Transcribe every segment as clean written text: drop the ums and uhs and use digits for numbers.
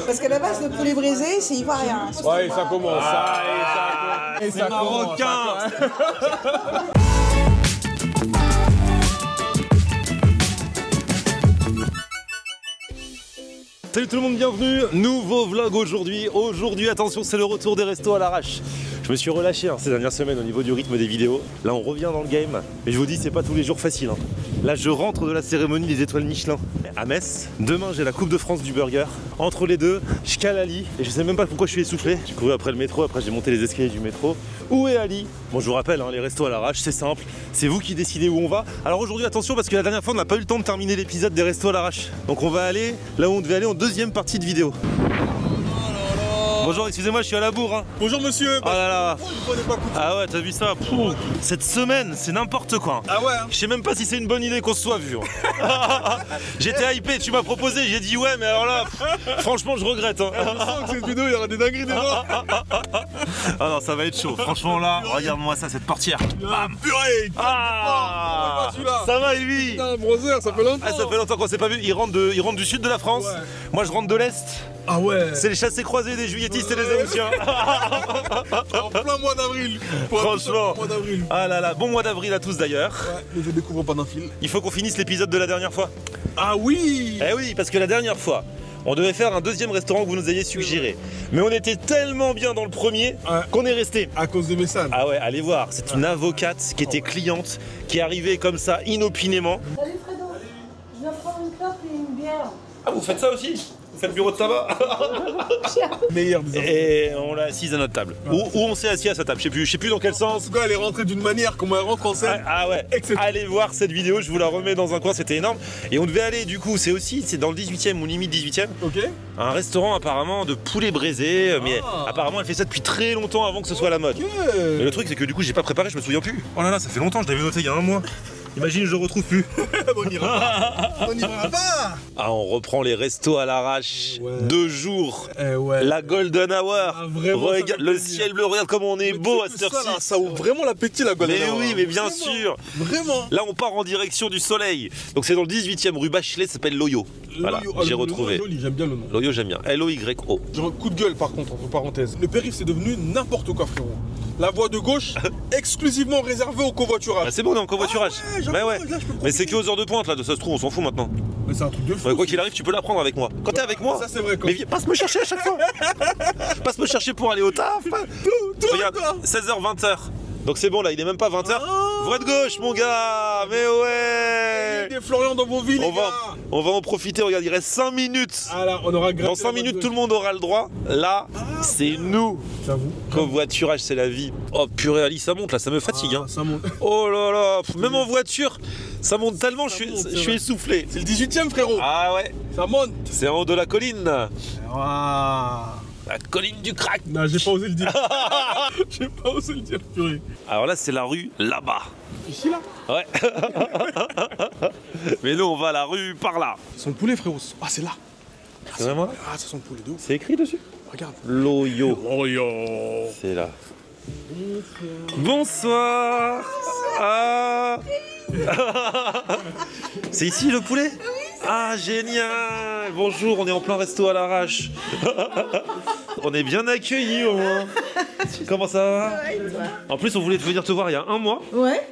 Parce qu'à la base, le poulet brisé, c'est ivoirien. Ouais, ça commence. C'est marocain. Salut tout le monde, bienvenue, nouveau vlog aujourd'hui. Aujourd'hui, attention, c'est le retour des restos à l'arrache. Je me suis relâché ces dernières semaines au niveau du rythme des vidéos. Là, on revient dans le game. Mais je vous dis, c'est pas tous les jours facile. Là, je rentre de la cérémonie des étoiles Michelin à Metz. Demain, j'ai la Coupe de France du burger. Entre les deux, je cale Ali. Et je sais même pas pourquoi je suis essoufflé. J'ai couru après le métro, après j'ai monté les escaliers du métro. Où est Ali? Bon, je vous rappelle, les restos à l'arrache, c'est simple. C'est vous qui décidez où on va. Alors aujourd'hui, attention, parce que la dernière fois, on n'a pas eu le temps de terminer l'épisode des restos à l'arrache. Donc on va aller là où on devait aller en deuxième partie de vidéo. Bonjour, excusez-moi, je suis à la bourre. Hein. Bonjour monsieur. Oh là là. Ah ouais, t'as vu ça? Pouh. Cette semaine, c'est n'importe quoi. Ah ouais hein. Je sais même pas si c'est une bonne idée qu'on se soit vu. J'étais hypé, tu m'as proposé, j'ai dit ouais, mais alors là, franchement, je regrette. Hein. Je sens que cette vidéo, il y aura des dingueries dedans. Ah non, ça va être chaud. Franchement là, regarde-moi ça, cette portière. Bam. Purée. Ah, ça va et lui? Putain, brother, ça fait longtemps. Ah, ça fait longtemps qu'on s'est pas vu. Il rentre du sud de la France. Ouais. Moi, je rentre de l'Est. Ah ouais. C'est les chassés croisés des juilletistes et des Aoussiens. En plein mois d'avril. Franchement. Mois d'avril. Ah là là, bon mois d'avril à tous d'ailleurs. Ouais, mais je découvre pas d'un fil. Il faut qu'on finisse l'épisode de la dernière fois. Ah oui. Eh oui, parce que la dernière fois, on devait faire un deuxième restaurant que vous nous aviez suggéré. Mais on était tellement bien dans le premier qu'on est resté. À cause de Messane. Ah ouais, allez voir, c'est une avocate qui était cliente, qui est arrivée comme ça, inopinément. Salut Fredo, je viens prendre une clope et une bière. Ah, vous faites ça aussi? Vous faites bureau de tabac? Meilleur des enfants. Et on l'a assise à notre table. Où on s'est assis à sa table, je sais plus dans quel sens. En tout cas, elle est rentrée d'une manière, comment elle rentre en scène. Ah ouais, allez voir cette vidéo, je vous la remets dans un coin, c'était énorme. Et on devait aller du coup, c'est dans le 18e ou limite 18e. Ok. Un restaurant apparemment de poulet braisé, mais apparemment elle fait ça depuis très longtemps avant que ce soit la mode. Mais le truc c'est que du coup j'ai pas préparé, je me souviens plus. Oh là là, ça fait longtemps, je l'avais noté il y a un mois. Imagine, je le retrouve plus. On n'ira pas. On n'ira pas. Ah, on reprend les restos à l'arrache. Ouais. 2 jours. Ouais. La golden hour. Ah, vraiment, regarde le ciel bleu, regarde comme on est beau à cette heure-ci. Ça ouvre vraiment l'appétit la golden hour. Mais oui, mais bien sûr. Vraiment. Là, on part en direction du soleil. Donc c'est dans le 18e rue Bachelet, ça s'appelle Loyo. Voilà, j'ai retrouvé. J'aime bien le nom. Loyo, j'aime bien. L-O-Y-O. J'ai un coup de gueule par contre, entre parenthèses. Le périph' c'est devenu n'importe quoi frérot. La voie de gauche exclusivement réservée au covoiturage. Ah, c'est bon, on est en covoiturage. Ouais, ouais. Mais c'est que aux heures de pointe là, de ça se trouve, on s'en fout maintenant. Mais c'est un truc de fou. Quoi qu'il arrive, tu peux la prendre avec moi. Quand t'es avec moi. Ça c'est vrai. Mais viens, passe me chercher à chaque fois. Passe me chercher pour aller au taf. Regarde, 16h, 20h. Donc c'est bon là, il est même pas 20h. Voie de gauche mon gars. Mais ouais. Des Florian dans vos villes on va en profiter, regarde, il reste 5 minutes. Ah là, on aura dans 5 minutes, tout le monde aura le droit. Là, c'est nous. J'avoue. Covoiturage, c'est la vie. Oh purée Ali, ça monte là, ça me fatigue. Ça monte. Oh là là, même en voiture, ça monte tellement, je suis essoufflé. C'est le 18e frérot. Ah ouais. Ça monte. C'est en haut de la colline. Ah. La colline du crack. Non, j'ai pas osé le dire. J'ai pas osé le dire, purée. Alors là, c'est la rue là-bas. Ici, là? Ouais. Mais nous, on va à la rue par là. Son poulet, frérot. Ah, c'est là. C'est vraiment là? Ah, c'est son poulet de ouf. C'est écrit dessus? Regarde. Loyo. Loyo. C'est là. Bonsoir. Ah. C'est ici le poulet? Ah génial. Bonjour, on est en plein resto à l'arrache. On est bien accueillis au moins. Comment ça va? En plus on voulait venir te voir il y a un mois. Ouais.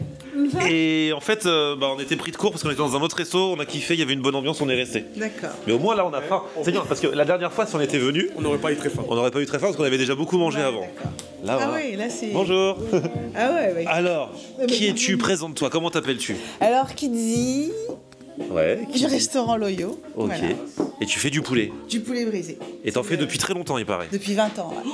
Et en fait on était pris de court parce qu'on était dans un autre resto, on a kiffé, il y avait une bonne ambiance, on est resté. D'accord. Mais au moins là on a faim. C'est bien parce que la dernière fois si on était venu, on n'aurait pas eu très faim. On n'aurait pas eu très faim parce qu'on avait déjà beaucoup mangé avant. Là, ah oui, là c'est... Bonjour. Ah ouais. Alors, qui es-tu? Présente-toi, comment t'appelles-tu? Alors Kidzi. Ouais. Du restaurant Loyo. Ok. Voilà. Et tu fais du poulet? Du poulet brisé. Et t'en fais depuis très longtemps, il paraît? Depuis 20 ans, ouais.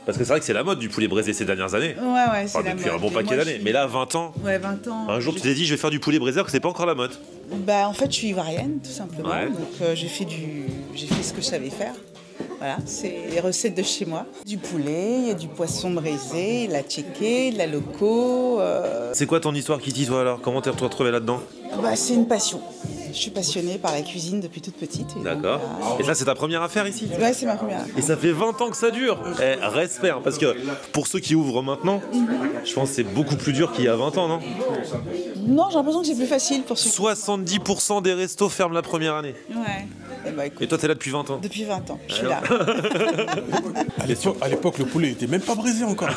Parce que c'est vrai que c'est la mode du poulet braisé ces dernières années. Ouais, c'est la mode. Depuis un bon paquet d'années. Mais là, 20 ans. Ouais, 20 ans. Un jour, tu t'es dit, je vais faire du poulet braisé alors que c'est pas encore la mode. Bah, en fait, je suis ivoirienne, tout simplement. Ouais. Donc, j'ai fait ce que je savais faire. Voilà, c'est les recettes de chez moi. Du poulet, il y a du poisson braisé, la tchéké, de la loco. C'est quoi ton histoire, Kitty, toi alors? Comment t'es retrouvée là-dedans? Bah, c'est une passion. Je suis passionnée par la cuisine depuis toute petite. D'accord. Et ça, c'est ta première affaire ici? Ouais, c'est ma première affaire. Et ça fait 20 ans que ça dure. Respect, hein, parce que pour ceux qui ouvrent maintenant, je pense que c'est beaucoup plus dur qu'il y a 20 ans, non? Non, j'ai l'impression que c'est plus facile pour ceux qui... 70% des restos ferment la première année. Ouais. Eh ben, écoute, Et toi, t'es là depuis 20 ans? depuis 20 ans, je suis là. À l'époque, le poulet était même pas brisé encore.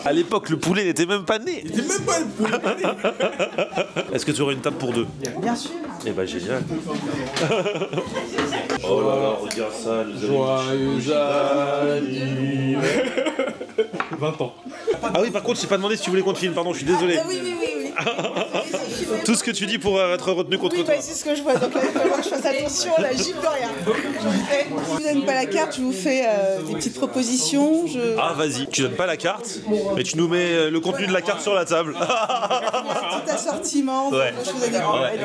À l'époque, le poulet n'était même pas né. Il était même pas le poulet. Est-ce que tu aurais une table pour deux? Bien sûr. Eh ben génial. Oh là là, regarde ça. Joyeux anniversaire. 20 ans. Ah oui, par contre, je t'ai pas demandé si tu voulais qu'on te filme, pardon, je suis désolé. Oui. Tout ce que tu dis pour être retenu contre Oui, toi. bah, c'est ce que je vois, donc là, il va falloir que je fasse attention, là, j'y peux rien. Si vous n'avez pas la carte, je vous fais des petites propositions. Ah vas-y, tu donnes pas la carte, mais tu nous mets le contenu de la carte sur la table. Tout assortiment, Ouais. de choses à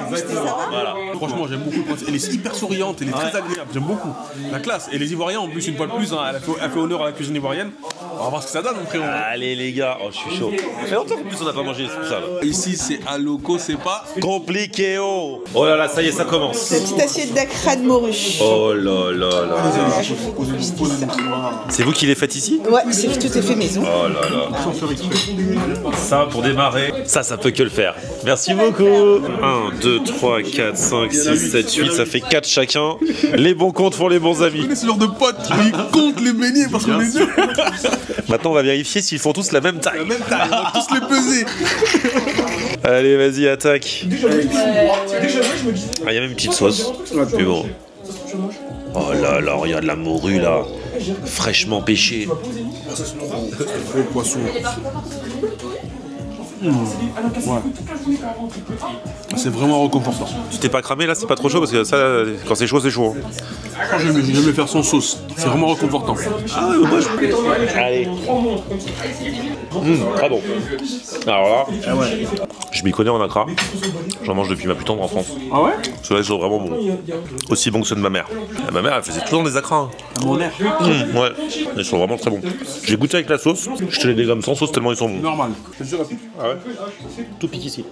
déguster, ça va. Voilà. Franchement, j'aime beaucoup le principe. Elle est hyper souriante, elle est très agréable. J'aime beaucoup. La classe. Et les Ivoiriens, en plus, une fois de plus, hein, elle fait honneur à la cuisine ivoirienne. On va voir ce que ça donne, mon frérot. Allez les gars, oh je suis chaud. Ça fait longtemps qu'en plus on n'a pas mangé tout ça là. Ici, c'est à loco, c'est pas. Compliqué oh. Oh là là, ça y est, ça commence. La petite assiette d'acra de morue. Oh là là là. C'est vous qui les faites ici? Ouais, c'est tout est fait maison. Oh là là. Ça pour démarrer, ça peut que le faire. Merci beaucoup. 1, 2, 3, 4, 5, 6, 7, 8, ça fait 4 chacun. Les bons comptes font les bons amis. C'est ce genre de potes qui comptent les beignets parce qu'on est deux. Maintenant on va vérifier s'ils font tous la même taille. La même taille, on va tous les peser. Allez vas-y attaque. Ah il y a même une petite sauce. Mais bon. Oh là là, regarde la morue là. Fraîchement pêchée. Le poisson. Ouais. C'est vraiment réconfortant. Tu t'es pas cramé là, c'est pas trop chaud parce que ça, quand c'est chaud, c'est chaud. J'aime le faire sans sauce. C'est vraiment réconfortant. Ah ouais, moi je. Allez. Très bon. Alors là, je m'y connais en Accra. J'en mange depuis ma plus tendre enfance. Ah ouais? Ceux-là, ils sont vraiment bons. Aussi bons que ceux de ma mère. Et ma mère, elle faisait toujours des Accra. Mon air. Ouais, ils sont vraiment très bons. J'ai goûté avec la sauce. Je te les dégomme sans sauce tellement ils sont bons. Normal. C'est sûr, rapide. Ah ouais. Tout pique ici.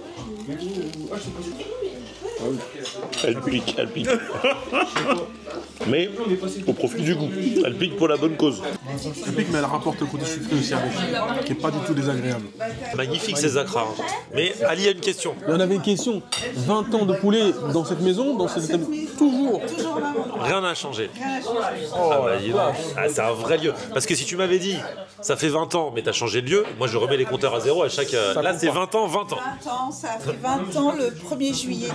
Elle pique, elle pique. Mais au profit du goût. Elle pique pour la bonne cause. Elle pique, mais elle rapporte le côté sucré aussi avec, qui est pas du tout désagréable. Magnifique ces Accra. Mais Ali a une question. Et on avait une question. 20 ans de poulet dans cette maison, dans cette toujours. Rien n'a changé. Ah bah dis donc. Ah, c'est un vrai lieu. Parce que si tu m'avais dit, ça fait 20 ans, mais t'as changé de lieu, moi je remets les compteurs à zéro à chaque. Là c'est 20 ans, 20 ans. 20 ans, ça fait 20 ans le 1er juillet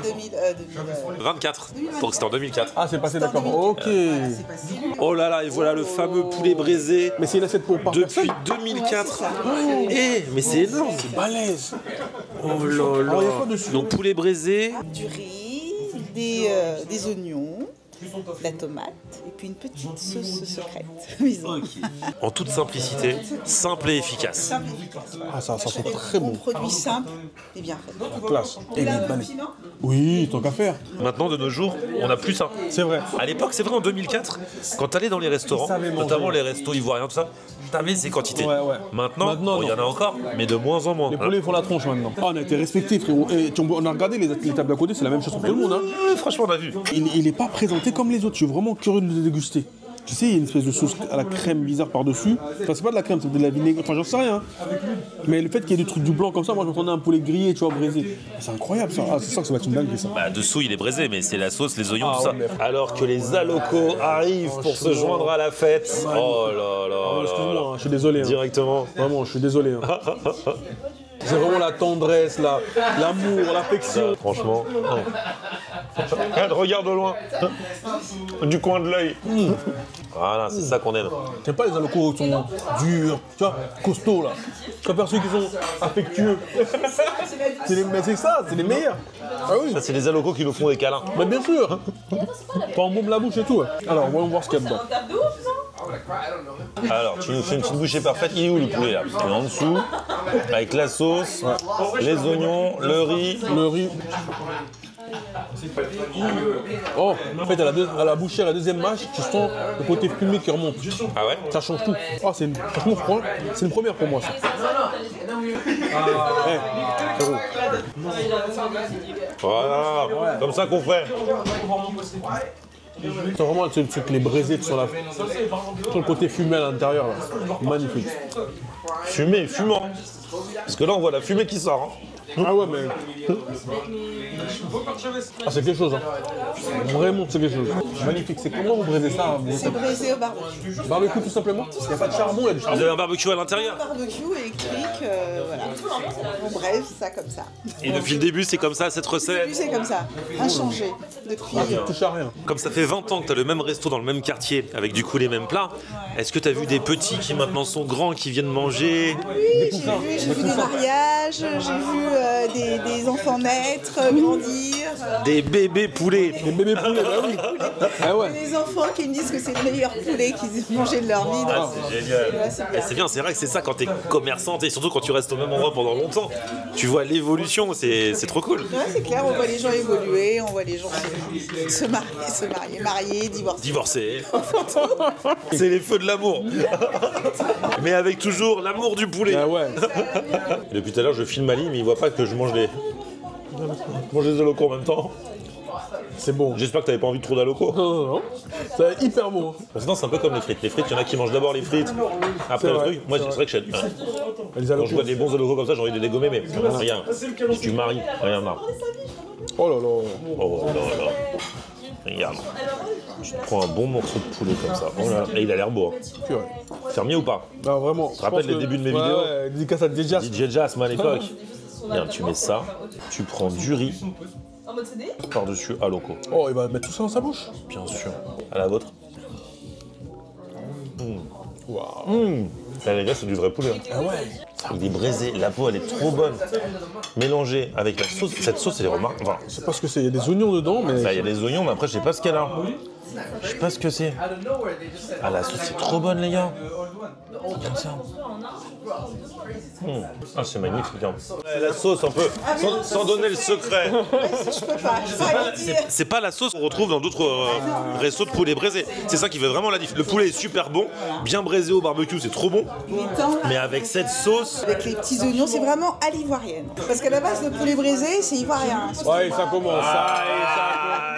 24. Donc c'était en 2004. Ah, c'est passé, d'accord. Ok. c'est pas si long. Oh là là, et voilà le fameux poulet braisé. Mais c'est une assiette pour par Depuis personne. 2004. Ouais, Eh, mais c'est énorme. Balèze. Oh là là. Alors, il y a quoi dessus? Donc poulet braisé. Du riz, des oignons, de la tomate et puis une petite sauce secrète maison. En toute simplicité, simple et efficace. Simple et efficace. Ah, ça sent très bon. Produit simple et bien fait. Classe. Et Là, les balèzes. piment. Oui, tant qu'à faire. Maintenant, de nos jours, on n'a plus ça. C'est vrai. À l'époque, c'est vrai, en 2004, quand t'allais dans les restaurants, Ils savaient manger. notamment les restos ivoiriens, tout ça, t'avais ces quantités. Ouais, ouais. Maintenant, Maintenant, bon, il y en a encore, mais de moins en moins. Les poulets font la tronche maintenant. Ah, on a été respectés, frérot. Et on a regardé les tables à côté, c'est la même chose pour tout le monde. Hein. Franchement, on a vu. Il n'est pas présenté comme les autres. Je suis vraiment curieux de le déguster. Tu sais, il y a une espèce de sauce à la crème bizarre par-dessus. Enfin, c'est pas de la crème, c'est de la vinaigre. Enfin, j'en sais rien. Mais le fait qu'il y ait du truc du blanc comme ça, moi, je m'attendais à un poulet grillé, tu vois, braisé. C'est incroyable, ça. Ah, c'est ça que ça va être une dinguerie, ça. Bah, dessous, il est braisé, mais c'est la sauce, les oignons, Ah, tout ça. ouais, mais- Alors que les alocos arrivent pour se joindre à la fête. Oh là là. Ah, là excuse-moi, là. hein, je suis désolé. Hein. Directement. Vraiment, je suis désolé. Hein. C'est vraiment la tendresse, l'amour, l'affection. Franchement. Regarde, regarde de loin. Du coin de l'œil. Voilà, c'est ça qu'on aime. J'aime pas les alocos qui sont durs, tu vois, costauds là. Je préfère ceux qui sont affectueux. Mais c'est ça, c'est les meilleurs. Ah oui, Ça, c'est les alocos qui nous font des câlins. mais bien sûr. T'en embaumes la bouche et tout. Alors, voyons voir ce qu'il y a dedans. Alors, tu nous fais une petite bouchée parfaite. Il est où le poulet là? Il est en dessous, avec la sauce, les oignons, le riz. Le riz. Oh, en fait, à la bouchée, la deuxième mâche, tu sens le côté fumé qui remonte. Ah ouais? Ça change tout. Oh, franchement, c'est une première pour moi, ça. Eh, frérot. Voilà, comme ça qu'on fait. C'est vraiment ce truc, les braisés sur le côté fumé à l'intérieur. Là. Magnifique. Fumé, fumant. Parce que là, on voit la fumée qui sort. Hein. Ah ouais, mais. Ah, c'est quelque chose, hein. Vraiment, c'est quelque chose. Magnifique. C'est comment vous braisez ça? C'est braisé au barbecue. Barbecue, tout simplement? Il n'y a pas de charbon, il y a du Vous charbon. avez un barbecue à l'intérieur? Barbecue électrique, voilà. On braise ça comme ça. Et depuis le début, c'est comme ça, cette recette? C'est comme ça, inchangé depuis. Tu touches à rien. Comme ça fait 20 ans que tu as le même resto dans le même quartier, avec du coup les mêmes plats, est-ce que tu as vu des petits qui maintenant sont grands, qui viennent manger? Oui, j'ai vu des mariages, j'ai vu des enfants naître, grandir. Des bébés poulets? Les bébés poulets, bah oui. Ah ouais. Des enfants qui me disent que c'est le meilleur poulet qu'ils aient mangé de leur vie. Ah, c'est génial. Ouais, c'est bien. Et c'est bien, c'est vrai que c'est ça quand t'es commerçante et surtout quand tu restes au même endroit pendant longtemps. Tu vois l'évolution, c'est trop cool. Ouais, c'est clair, on voit les gens évoluer, on voit les gens se marier, divorcer. Divorcé. C'est les feux de l'amour. Mais avec toujours l'amour du poulet. Ah ouais. Depuis tout à l'heure, je filme Ali, mais il voit pas que je mange des alocos en même temps. C'est bon. J'espère que t'avais pas envie de trop d'alocos. Non. C'est hyper bon. Sinon, c'est un peu comme les frites. Les frites, il y en a qui mangent d'abord les frites, après le truc. Moi, c'est vrai que je quand je vois des bons alocos comme ça, j'ai envie de les dégommer, mais rien. Si tu maries, rien marre. Oh là là. Oh là là. Regarde. Je prends un bon morceau de poulet comme ça. Oh là là. Et il a l'air beau. Hein. Purée. Fermier ou pas? Ah, vraiment. Tu te rappelles les débuts de mes vidéos? Ouais, dédicace à DJ. DJ Jazz, moi à l'époque. Regarde, tu mets ça, tu prends du riz par-dessus aloco. Oh, il va mettre tout ça dans sa bouche. Bien sûr. À la vôtre. Waouh. Là, les gars, c'est du vrai poulet. Hein. Ah ouais. Il est braisé, la peau elle est trop bonne. Mélangée avec la sauce, cette sauce elle est remarquable. Enfin, Je sais pas ce que c'est. Il y a des oignons dedans, mais. là il y a des oignons, mais après je sais pas ce qu'elle a. Je sais pas ce que c'est. Ah la sauce c'est trop bonne les gars. Regarde ça. Ah c'est magnifique. Hein. La sauce un peu, sans donner le secret. Je peux pas le dire. C'est pas la sauce qu'on retrouve dans d'autres restos de poulet braisé. C'est ça qui fait vraiment la diff. Le poulet est super bon, bien braisé au barbecue, c'est trop bon. Mais avec cette sauce, Avec les petits oignons, c'est vraiment à l'ivoirienne. Parce qu'à la base, le poulet braisé, c'est ivoirien. Ouais, ça commence.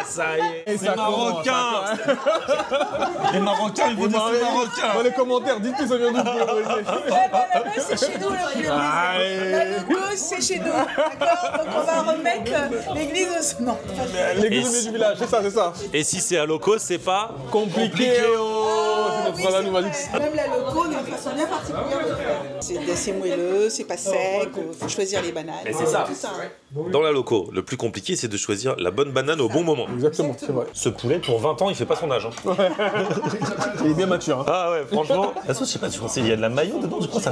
ça y est, ça marocain. Les Marocains, ils vont dire c'est marocain. Dans les commentaires, dites que ça vient d'où le poulet braisé. La base, c'est chez nous, le poulet braisé. La logo, c'est chez nous. D'accord? Donc on va remettre l'église au... Non. L'église du village, c'est ça, c'est ça. Et si c'est à loco, c'est pas Compliqué. C'est notre nous m'a dit. Même la loco, on a une façon bien particulière de le faire. C'est assez moelleux, c'est pas sec, il faut choisir les bananes. Et c'est ça. Tout ça. Dans la loco. Le plus compliqué, c'est de choisir la bonne banane au bon moment. Exactement, c'est vrai. Ce poulet, pour 20 ans, il fait pas son âge. Hein. Il est bien mature. Hein. Ah ouais, franchement. La sauce, je sais pas, tu pensais, il y a de la mayo dedans, je crois, ça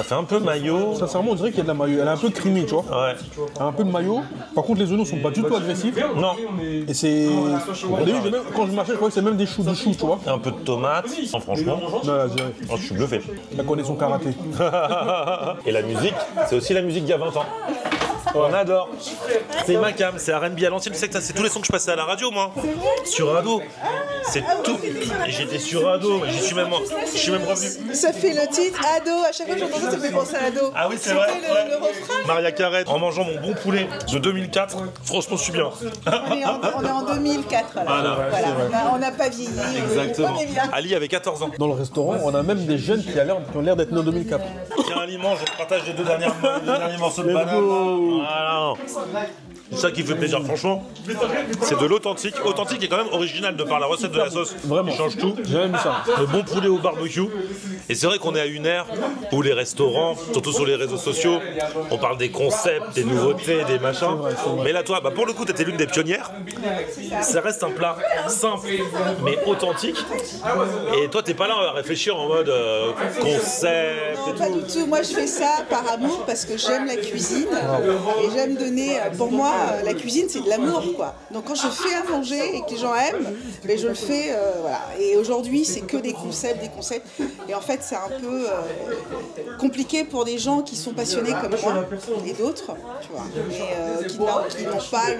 fait un peu mayo. Sincèrement, on dirait qu'il y a de la mayo. Elle est un peu creamy, tu vois. Ouais. Elle a un peu de mayo. Par contre, les oignons sont pas du tout agressifs. Non. Et c'est. Au début, quand je marchais, je croyais que c'est même des choux, tu vois. Un peu de tomate. Oh, franchement, Non, là, je dirais. oh, je suis bluffé. Elle connaît son karaté. Et la musique, c'est aussi la musique d'il y a 20 ans. On adore. C'est ma cam, c'est R&B à l'ancienne. Tu sais que c'est tous les sons que je passais à la radio, moi. Sur Ado. C'est tout. Et j'étais sur Ado. Je suis même revenu. Ça fait le titre Ado. À chaque fois que j'entends ça, ça me fait penser à Ado. Ah oui, c'est vrai. C'était le refrain. Maria Carré, en mangeant mon bon poulet de 2004. Franchement, je suis bien. On est en 2004 là. Voilà. On n'a pas vieilli. Exactement. On est bien. Ali avait 14 ans. Dans le restaurant, on a même des jeunes qui ont l'air d'être nés en 2004. Tiens, Ali mange, je partage les deux derniers morceaux de banane. Voilà. C'est ça qui fait plaisir, franchement. C'est de l'authentique. Authentique et quand même original de par la recette de la sauce. Vraiment. Il change tout. J'ai même ça. Le bon poulet au barbecue. Et c'est vrai qu'on est à une ère où les restaurants, surtout sur les réseaux sociaux, on parle des concepts, des nouveautés, des machins. Mais là, toi, pour le coup, t'étais l'une des pionnières. Ça reste un plat simple, mais authentique. Et toi, t'es pas là à réfléchir en mode concept Non, pas du tout. Moi, je fais ça par amour parce que j'aime la cuisine et j'aime donner. Pour moi, la cuisine, c'est de l'amour, quoi. Donc, quand je fais à manger et que les gens aiment, ben, je le fais, voilà. Et aujourd'hui, c'est que des concepts. Et en fait, c'est un peu compliqué pour des gens qui sont passionnés comme moi et d'autres, tu vois, mais qui n'ont pas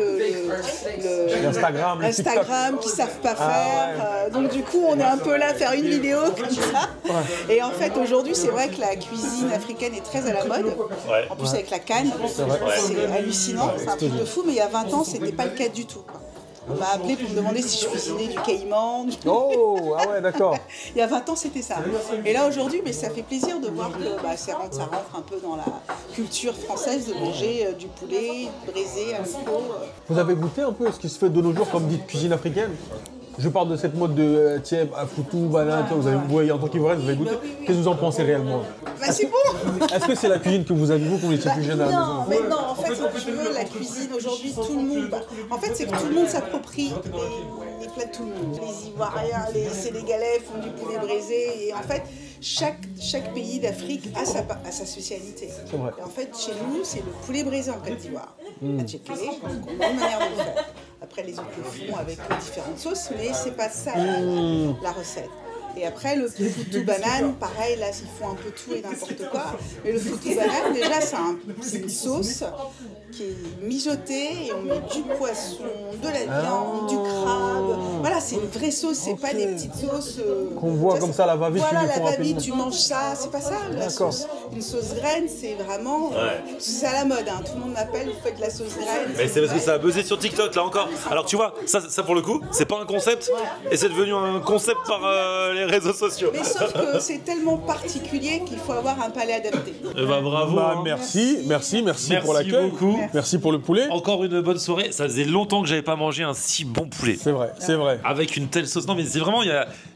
l'Instagram, qui savent pas faire. Donc, du coup, on est un peu là à faire une vidéo comme ça. Et en fait, aujourd'hui, c'est vrai que la cuisine africaine est très à la mode. En plus, avec la canne, c'est hallucinant. C'est un truc de fou, mais il y a 20 ans, c'était pas le cas du tout, quoi. On m'a appelé pour me demander si je cuisinais du caïman. Oh, ah ouais, d'accord. Il y a 20 ans, c'était ça. Et là, aujourd'hui, mais ça fait plaisir de voir que ça rentre un peu dans la culture française de manger du poulet braisé à l'eau. Vous avez goûté un peu ce qui se fait de nos jours comme dite cuisine africaine? Je parle de cette mode de tiens, foutou, banane, vous voyez en tant qu'Ivoirienne, vous avez goûté. Qu'est-ce que vous en pensez réellement? C'est bon. Est-ce que c'est la cuisine que vous avez vous quand vous étiez plus jeune à la maison? Non, mais non, en fait, si tu veux, la cuisine aujourd'hui, tout le monde. En fait, c'est que tout le monde s'approprie les plats de tout le monde. Les Ivoiriens, les Sénégalais font du poulet braisé. Et en fait, chaque pays d'Afrique a sa spécialité. C'est vrai. Et en fait, chez nous, c'est le poulet braisé en Côte d'Ivoire. À checker, donc on a une manière de le faire. Après, les autres le font avec différentes sauces, mais c'est pas ça la recette. Et après, le foutou banane, pareil, là, ils font un peu tout et n'importe quoi. Mais le foutou banane, déjà, c'est une sauce qui est mijotée et on met du poisson, de la viande, du crabe. Voilà, c'est une vraie sauce, c'est pas des petites sauces. Qu'on voit comme ça, la va-vite, voilà, tu les la font va-vite, rapidement. tu manges ça, c'est pas ça, la sauce. Une sauce graine, c'est vraiment. C'est à la mode, hein. Tout le monde m'appelle, vous faites de la sauce graine. Mais c'est parce que ça a buzzé sur TikTok là encore. Alors tu vois, ça pour le coup, c'est pas un concept et c'est devenu un concept par les réseaux sociaux. Mais sauf que c'est tellement particulier qu'il faut avoir un palais adapté. Eh ben bravo. Bah, hein. merci pour Merci l'accueil. beaucoup. Merci pour le poulet. Encore une bonne soirée. Ça faisait longtemps que j'avais pas mangé un si bon poulet. C'est vrai, c'est vrai. Avec une telle sauce. Non mais c'est vraiment, il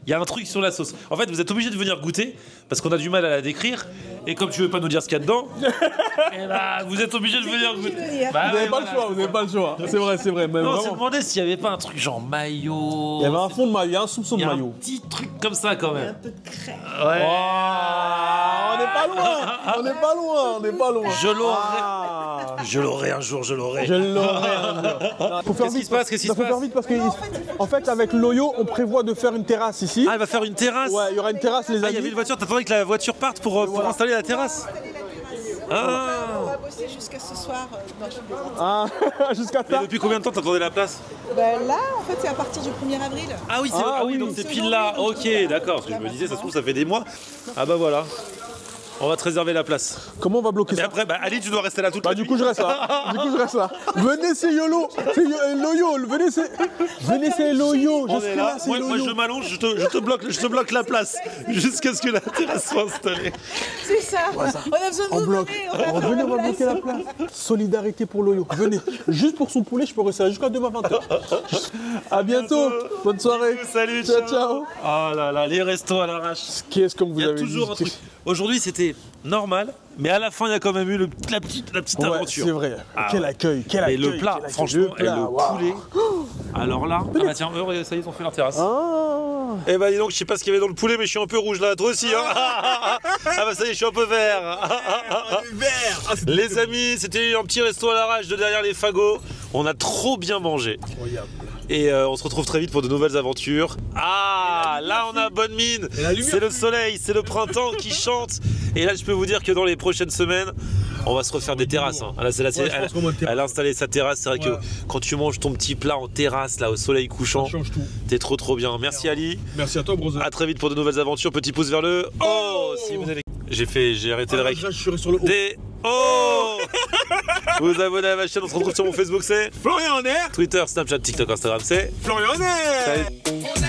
y a un truc sur la sauce. En fait, vous êtes obligé de venir goûter parce qu'on a du mal à la décrire. Et comme tu veux pas nous dire ce qu'il y a dedans, eh ben, vous êtes obligé de venir goûter. Bah, Vous n'avez pas le choix, vous n'avez pas le choix. C'est vrai, c'est vrai. Mais Non, on s'est vraiment. demandé s'il y avait pas un truc genre maillot. Il y avait un fond de maillot, il y a un soupçon Il y de a un maillot. petit truc comme ça quand Un même. peu de crème. Ouais. On n'est pas loin, on n'est pas loin, on n'est pas loin. Je l'aurai. Ah. Je l'aurai un jour, je l'aurai. Je l'aurai un jour. Faut faire Qu'est-ce qui vite. se passe? Qu'est-ce qui Il se faut faire passe? vite parce que, en fait, avec l'Oyo, on prévoit de faire une terrasse ici. Ah, il va faire une terrasse. Ouais, il y aura une terrasse, les Ah, il y avait amis. une voiture. T'attendais que la voiture parte pour installer la terrasse. On Ah. va bosser jusqu'à ce soir. Non, je plaisante. Ah, jusqu'à Mais ça. depuis combien de temps t'attendais la place? Ben là, en fait, c'est à partir du 1er avril. Ah oui, c'est Ah ah oui, oui. donc c'est pile là. Ok, d'accord. Parce que je me disais, ça se trouve, ça fait des mois. Ah bah voilà. On va te réserver la place. Comment on va bloquer Et ça? après, bah Ali, tu dois rester là toute Bah la du nuit. coup je reste là. Venez c'est Yolo, c'est Loyo, venez c'est Loyo, On je est serai là. là, c'est Moi, je Loyo. m'allonge, je te bloque la place jusqu'à ce que la terrasse soit installée. C'est ça. On a besoin de On vous. bloque. Venez, on va bloquer la place. Solidarité pour Loyo. Venez. Juste pour son poulet, je peux rester là jusqu'à demain 20h. À bientôt. Bonne soirée. Salut, Ciao, ciao. Oh là là, les restos à l'arrache. Qu'est-ce comme vous Il y a avez toujours un dit. truc. Aujourd'hui, c'était normal, mais à la fin, il y a quand même eu la petite Ouais, aventure. c'est vrai. Ah Quel ouais. accueil, quel Et accueil. le plat, quel accueil. franchement, et le waouh. poulet. Alors là, ah bah tiens, ça y est, ils ont fait leur terrasse. Ah. Eh bah dis donc, je sais pas ce qu'il y avait dans le poulet, mais je suis un peu rouge là, toi aussi. Hein. Ah bah ça y est, je suis un peu vert. Les amis, c'était un petit resto à l'arrache de derrière les fagots. On a trop bien mangé. Et on se retrouve très vite pour de nouvelles aventures. Ah, là on a bonne mine. C'est le soleil, c'est le printemps qui chante. Et là, je peux vous dire que dans les prochaines semaines, on va se refaire des terrasses. Hein. Là, elle a installé sa terrasse. C'est vrai que quand tu manges ton petit plat en terrasse, là, au soleil couchant, change tout. t'es trop bien. Merci Ali. Merci à toi, brother. À très vite pour de nouvelles aventures. Petit pouce vers le haut. Si vous avez... J'ai arrêté le rec. Je suis sur le haut. Des oh. Vous vous abonnez à ma chaîne. On se retrouve sur mon Facebook, c'est Florian en air. Twitter, Snapchat, TikTok, Instagram, c'est Florian en air. Salut.